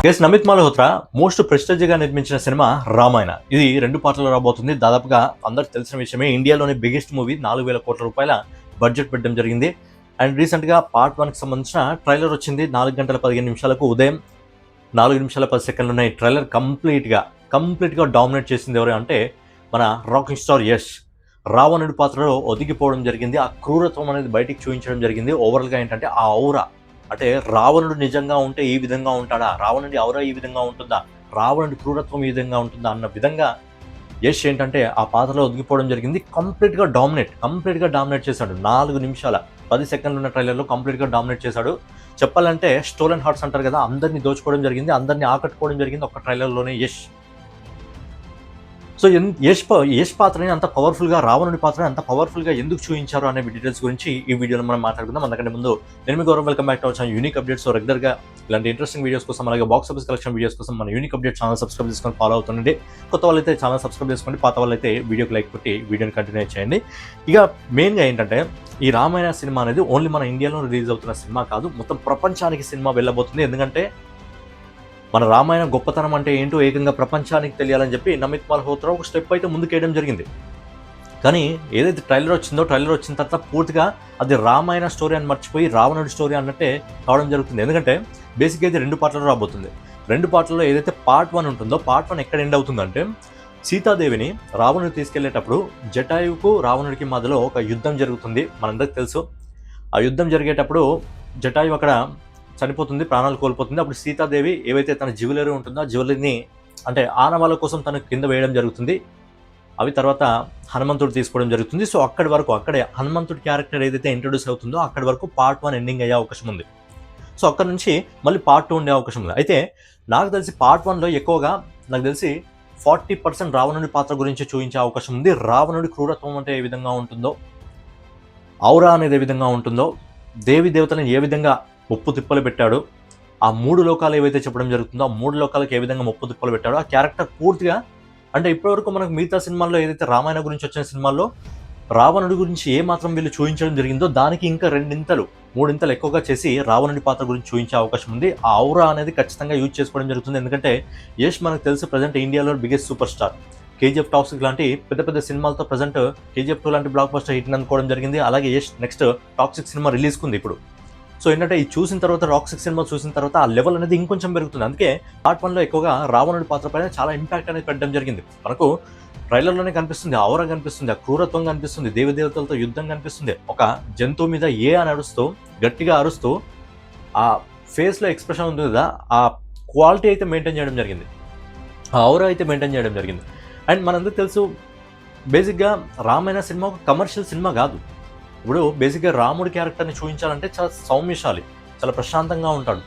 Yes Namit Malhotra most ప్రెస్టేజ్గా నిర్మించిన cinema Ramayana. ఇది 2 పార్ట్లలో రాబోతుంది. దాదాపుగా అందరికి తెలిసిన విషయమే. ఇండియాలోని బిగ్గెస్ట్ మూవీ 4,000 కోట్ల రూపాయల బడ్జెట్ పెట్టడం జరిగింది. అండ్ రీసెంట్గా పార్ట్ 1కి సంబంధించిన ట్రైలర్ వచ్చింది. 4 గంటల 15 నిమిషాలకు ఉదయం 4 నిమిషాల 10 సెకండ్లు ఉన్నాయి. ట్రైలర్ కంప్లీట్గా డామినేట్ చేసింది ఎవరు అంటే మన రాకింగ్ స్టార్ యష్. రావణుడి పాత్రలో ఒదిగిపోవడం జరిగింది. ఆ క్రూరత్వం అనేది బయటికి చూపించడం జరిగింది. ఓవరాల్గా ఏంటంటే ఆ ఔరా, అంటే రావణుడు నిజంగా ఉంటే ఈ విధంగా ఉంటాడా, రావణుడి ఔరా ఈ విధంగా ఉంటుందా, రావణుడి క్రూరత్వం ఈ విధంగా ఉంటుందా అన్న విధంగా యష్ ఏంటంటే ఆ పాత్రలో ఒదిగిపోవడం జరిగింది. కంప్లీట్గా డామినేట్ చేశాడు. 4 నిమిషాల 10 సెకండ్లు ఉన్న ట్రైలర్లో కంప్లీట్గా డామినేట్ చేశాడు. చెప్పాలంటే స్టోలెన్ హార్ట్స్ అంటారు కదా, అందరినీ దోచుకోవడం జరిగింది, అందరినీ ఆకట్టుకోవడం జరిగింది ఒక ట్రైలర్లోనే యష్. సో యష్ పాత్రని అంత పవర్ఫుల్గా, రావణుడి పాత్రని అంత పవర్ఫుల్గా ఎందుకు చూపించారు అనే డీటెయిల్స్ గురించి ఈ వీడియోలో మనం మాట్లాడుకుందాం. అందుకంటే ముందు నేను మీ Gaurav, welcome back to our channel unique updates. రెగ్యులర్గా ఇలాంటి ఇంట్రెస్టింగ్ వీడియోస్ కోసం, అలాగే బాక్స్ ఆఫీస్ కలెక్షన్ వీడియోస్ కోసం మన యూనిక్ అప్డేట్ ఛానల్ సబ్స్క్రైబ్ చేసుకొని ఫాలో అవుతుండండి. కొత్త వాళ్ళైతే ఛానల్ సబ్స్క్రైబ్ చేసుకోండి, పాత వాళ్ళైతే వీడియోకి లైక్ కొట్టి వీడియోని కంటిన్యూ చేయండి. ఇక మెయిన్గా ఏంటంటే ఈ రామాయణ సినిమా అనేది ఓన్లీ మన ఇండియాలో రిలీజ్ అవుతున్న సినిమా కాదు, మొత్తం ప్రపంచానికి సినిమా వెళ్ళబోతుంది. ఎందుకంటే మన రామాయణ గొప్పతనం అంటే ఏంటో ఏకంగా ప్రపంచానికి తెలియాలని చెప్పి నమిత్ మల్హోత్రా ఒక స్టెప్ అయితే ముందుకేయడం జరిగింది. కానీ ఏదైతే ట్రైలర్ వచ్చిన తర్వాత పూర్తిగా అది రామాయణ స్టోరీ అని మర్చిపోయి రావణుడి స్టోరీ అన్నట్టే కావడం జరుగుతుంది. ఎందుకంటే బేసిక్గా అయితే 2 పార్ట్లలో రాబోతుంది. 2 పార్ట్లలో ఏదైతే పార్ట్ 1 ఉంటుందో, పార్ట్ 1 ఎక్కడ ఎండ్ అవుతుందంటే సీతాదేవిని రావణుడు తీసుకెళ్లేటప్పుడు జటాయువుకు రావణుడికి మధ్యలో ఒక యుద్ధం జరుగుతుంది. మనందరికి తెలుసు. ఆ యుద్ధం జరిగేటప్పుడు జటాయువు అక్కడ చనిపోతుంది, ప్రాణాలు కోల్పోతుంది. అప్పుడు సీతాదేవి ఏవైతే తన జ్యువెలరీ ఉంటుందో ఆ జ్యువెలరీని అంటే ఆనవాళ్ళ కోసం తను కింద వేయడం జరుగుతుంది. అవి తర్వాత హనుమంతుడు తీసుకోవడం జరుగుతుంది. సో అక్కడే హనుమంతుడి క్యారెక్టర్ ఏదైతే ఇంట్రొడ్యూస్ అవుతుందో అక్కడి వరకు పార్ట్ 1 ఎండింగ్ అయ్యే అవకాశం ఉంది. సో అక్కడ నుంచి మళ్ళీ పార్ట్ 2 ఉండే అవకాశం ఉంది. అయితే నాకు తెలిసి పార్ట్ 1లో ఎక్కువగా 40% రావణుడి పాత్ర గురించి చూపించే అవకాశం ఉంది. రావణుడి క్రూరత్వం అంటే ఏ విధంగా ఉంటుందో, ఔరా అనేది ఏ విధంగా ఉంటుందో, దేవి దేవతలను ఏ విధంగా ముప్పు తిప్పలు పెట్టాడు, ఆ 3 లోకాలు ఏవైతే చెప్పడం జరుగుతుందో ఆ 3 లోకాలకు ఏ విధంగా ముప్పు తిప్పలు పెట్టాడో ఆ క్యారెక్టర్ పూర్తిగా, అంటే ఇప్పటివరకు మనకు మిగతా సినిమాల్లో ఏదైతే రామాయణ గురించి వచ్చిన సినిమాల్లో రావణుడి గురించి ఏ మాత్రం వీళ్ళు చూపించడం జరిగిందో దానికి ఇంకా 2-3 ఎక్కువగా చేసి రావణుడి పాత్ర గురించి చూపించే అవకాశం ఉంది. ఆ ఔరా అనేది ఖచ్చితంగా యూజ్ చేసుకోవడం జరుగుతుంది. ఎందుకంటే యష్ మనకు తెలుసు ప్రజెంట్ ఇండియాలో biggest super star. KGF toxic లాంటి పెద్ద సినిమాలతో ప్రజెంట్ కేజీఎఫ్ 2 లాంటి బ్లాక్ బస్టర్ హిట్ అందుకోవడం జరిగింది. అలాగే యష్ నెక్స్ట్ టాక్సిక్ సినిమా రిలీజ్కి ఉంది ఇప్పుడు. సో ఏంటంటే ఈ చూసిన తర్వాత, రాక్సిక్ సినిమా చూసిన తర్వాత ఆ లెవెల్ అనేది ఇంకొంచెం పెరుగుతుంది. అందుకే పార్ట్ 1లో ఎక్కువగా రావణుడి పాత్ర పైన చాలా ఇంపాక్ట్ అనేది పెట్టడం జరిగింది. మనకు ట్రైలర్లోనే కనిపిస్తుంది, ఔరా కనిపిస్తుంది, ఆ క్రూరత్వం కనిపిస్తుంది, దేవతలతో యుద్ధం కనిపిస్తుంది. ఒక జంతువు మీద అని అరుస్తూ గట్టిగా అరుస్తూ ఆ ఫేస్లో ఎక్స్ప్రెషన్ ఉంది కదా, ఆ క్వాలిటీ అయితే మెయింటైన్ చేయడం జరిగింది, ఆ ఔరా అయితే మెయింటైన్ చేయడం జరిగింది. అండ్ మనందరికీ తెలుసు బేసిక్గా రామాయణ సినిమా ఒక కమర్షియల్ సినిమా కాదు. ఇప్పుడు బేసిక్గా రాముడి క్యారెక్టర్ని చూపించాలంటే చాలా సౌమ్యశాలి, చాలా ప్రశాంతంగా ఉంటాడు.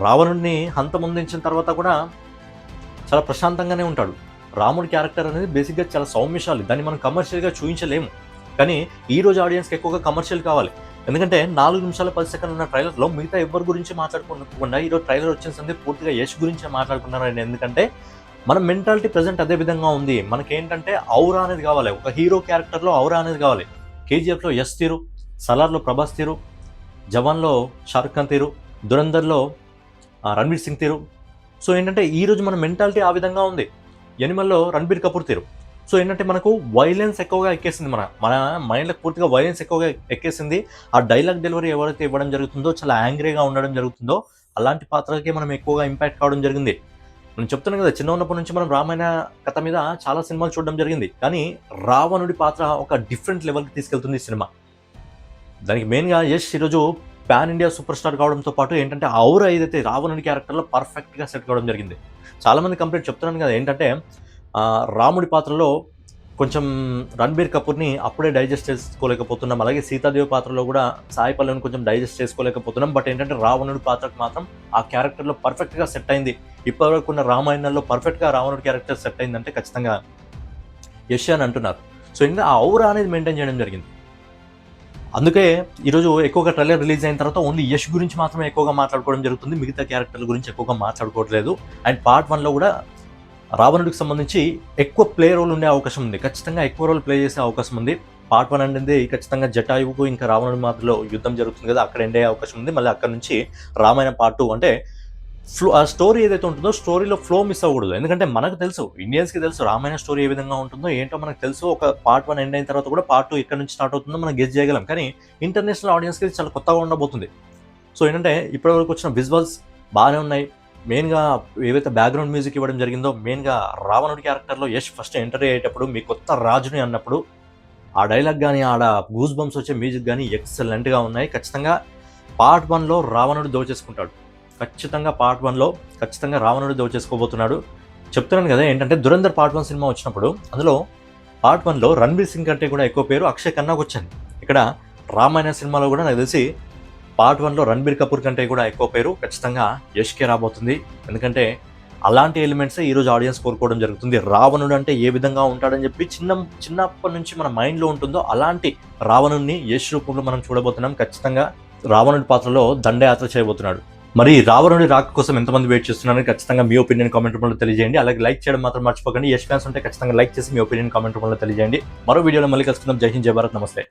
రావణుడిని హంతమొందించిన తర్వాత కూడా చాలా ప్రశాంతంగానే ఉంటాడు. రాముడి క్యారెక్టర్ అనేది బేసిక్గా చాలా సౌమ్యశాలి. దాన్ని మనం కమర్షియల్గా చూపించలేము. కానీ ఈరోజు ఆడియన్స్కి ఎక్కువగా కమర్షియల్ కావాలి. ఎందుకంటే 4 నిమిషాల 10 సెకండ్లు ఉన్న ట్రైలర్లో మిగతా ఎవరి గురించి మాట్లాడుకోకుండా ఈరోజు ట్రైలర్ వచ్చిన సంది పూర్తిగా యష్ గురించే మాట్లాడుకున్నాను. ఎందుకంటే మన మెంటాలిటీ ప్రజెంట్ అదే విధంగా ఉంది. మనకేంటంటే ఔరా అనేది కావాలి, ఒక హీరో క్యారెక్టర్లో ఔరా అనేది కావాలి. కేజీఎఫ్లో యష్ తీరు, సలార్లో ప్రభాస్ తీరు, జవాన్లో షారుఖ్ ఖాన్ తీరు, దురంధర్లో రణ్బీర్ సింగ్ తీరు. సో ఏంటంటే ఈరోజు మన మెంటాలిటీ ఆ విధంగా ఉంది. ఎనిమల్లో రణ్బీర్ కపూర్ తీరు. సో ఏంటంటే మనకు వైలెన్స్ ఎక్కువగా ఎక్కేసింది, మన మైండ్లకు పూర్తిగా వైలెన్స్ ఎక్కువగా ఎక్కేసింది. ఆ డైలాగ్ డెలివరీ ఎవరైతే ఇవ్వడం జరుగుతుందో, చాలా యాంగ్రీగా ఉండడం జరుగుతుందో అలాంటి పాత్రలకి మనం ఎక్కువగా ఇంపాక్ట్ కావడం జరిగింది. నేను చెప్తున్నాను కదా, చిన్న ఉన్నప్పటి నుంచి మనం రామాయణ కథ మీద చాలా సినిమాలు చూడడం జరిగింది. కానీ రావణుడి పాత్ర ఒక డిఫరెంట్ లెవెల్కి తీసుకెళ్తుంది ఈ సినిమా. దానికి మెయిన్గా యష్ ఈరోజు పాన్ ఇండియా సూపర్ స్టార్ కావడంతో పాటు ఏంటంటే ఔరా ఏదైతే రావణుడి క్యారెక్టర్లో పర్ఫెక్ట్గా సెట్ కావడం జరిగింది. చాలామంది కంప్లీట్ చెప్తున్నాను కదా, ఏంటంటే రాముడి పాత్రలో కొంచెం రణ్బీర్ కపూర్ని అప్పుడే డైజెస్ట్ చేసుకోలేకపోతున్నాం. అలాగే సీతాదేవి పాత్రలో కూడా సాయి పల్లవిని కొంచెం డైజెస్ట్ చేసుకోలేకపోతున్నాం. బట్ ఏంటంటే రావణుడి పాత్రకు మాత్రం ఆ క్యారెక్టర్లో పర్ఫెక్ట్గా సెట్ అయింది. ఇప్పటివరకు ఉన్న రామాయణంలో పర్ఫెక్ట్గా రావణుడి క్యారెక్టర్ సెట్ అయిందంటే ఖచ్చితంగా యష్ అని అంటున్నారు. సో ఇంకా ఆ ఔరా అనేది మెయింటైన్ చేయడం జరిగింది. అందుకే ఈరోజు ఎక్కువగా ట్రైలర్ రిలీజ్ అయిన తర్వాత ఓన్లీ యష్ గురించి మాత్రమే ఎక్కువగా మాట్లాడుకోవడం జరుగుతుంది, మిగతా క్యారెక్టర్ల గురించి ఎక్కువగా మాట్లాడుకోవట్లేదు. అండ్ పార్ట్ 1లో కూడా రావణుడికి సంబంధించి ఎక్కువ ప్లే రోల్ ఉండే అవకాశం ఉంది, ఖచ్చితంగా ఎక్కువ రోల్ ప్లే చేసే అవకాశం ఉంది. పార్ట్ 1 అనేది ఖచ్చితంగా జటాయువుకు ఇంకా రావణుడి మధ్యలో యుద్ధం జరుగుతుంది కదా, అక్కడ ఎండ్ అయ్యే అవకాశం ఉంది. మళ్ళీ అక్కడ నుంచి రామాయణ పార్ట్ 2 అంటే ఆ స్టోరీ ఏదైతే ఉంటుందో స్టోరీలో ఫ్లో మిస్ అవ్వకూడదు. ఎందుకంటే మనకు తెలుసు, ఇండియన్స్‌కి తెలుసు రామాయణ స్టోరీ ఏ విధంగా ఉంటుందో ఏంటో మనకు తెలుసు. ఒక పార్ట్ 1 ఎండ్ అయిన తర్వాత కూడా పార్ట్ 2 ఎక్కడి నుంచి స్టార్ట్ అవుతుందో మనం గెస్ చేయగలం. కానీ ఇంటర్నేషనల్ ఆడియన్స్‌కి ఇది చాలా కొత్తగా ఉండబోతుంది. సో ఏంటంటే ఇప్పటివరకు వచ్చిన విజువల్స్ బాగానే ఉన్నాయి. మెయిన్‌గా ఏవైతే బ్యాక్‌గ్రౌండ్ మ్యూజిక్ ఇవ్వడం జరిగిందో, మెయిన్‌గా రావణుడి క్యారెక్టర్‌లో యష్ ఫస్ట్ ఎంటర్ అయ్యేటప్పుడు మీ కొత్త రాజుని అన్నప్పుడు ఆ డైలాగ్ గాని, ఆడ గూస్ బంప్స్ వచ్చే మ్యూజిక్ గాని ఎక్సలెంట్‌గా ఉన్నాయి. ఖచ్చితంగా పార్ట్ 1లో రావణుడు దోచేసుకుంటాడు. ఖచ్చితంగా పార్ట్ 1లో ఖచ్చితంగా రావణుడు దోచేసుకోబోతున్నాడు. చెప్తున్నాను కదా, ఏంటంటే 'దురంధర్' పార్ట్ 1 సినిమా వచ్చినప్పుడు అందులో పార్ట్ 1లో రణ్బీర్ సింగ్ కంటే కూడా ఎక్కువ పేరు అక్షయ్ ఖన్నాకు వచ్చింది. ఇక్కడ రామాయణ సినిమాలో కూడా నాకు తెలిసి పార్ట్ 1లో రణ్బీర్ కపూర్ కంటే కూడా ఎక్కువ పేరు ఖచ్చితంగా యష్కే రాబోతుంది. ఎందుకంటే అలాంటి ఎలిమెంట్సే ఈరోజు ఆడియన్స్ కోరుకోవడం జరుగుతుంది. రావణుడు అంటే ఏ విధంగా ఉంటాడని చెప్పి చిన్నప్పటి నుంచి మన మైండ్లో ఉంటుందో అలాంటి రావణుడిని యష్ రూపంలో మనం చూడబోతున్నాం. ఖచ్చితంగా రావణుడి పాత్రలో దండయాత్ర చేయబోతున్నాడు. మరి రావణుడి రాక కోసం ఎంతమంది వెయిట్ చేస్తున్నారని ఖచ్చితంగా మీ ఒపీనియన్ కామెంట్ రూపంలో తెలియజేయండి. అలాగే లైక్ చేయడం మాత్రం మర్చిపోకండి. యష్ ఫ్యాన్స్ ఉంటే ఖచ్చితంగా లైక్ చేసి మీ ఒపీనియన్ కామెంట్ రూపంలో తెలియజేయండి. మరో వీడియోలో మళ్ళీ కలుసుకుందాం. జై హింద్, జై భారత్, నమస్తే.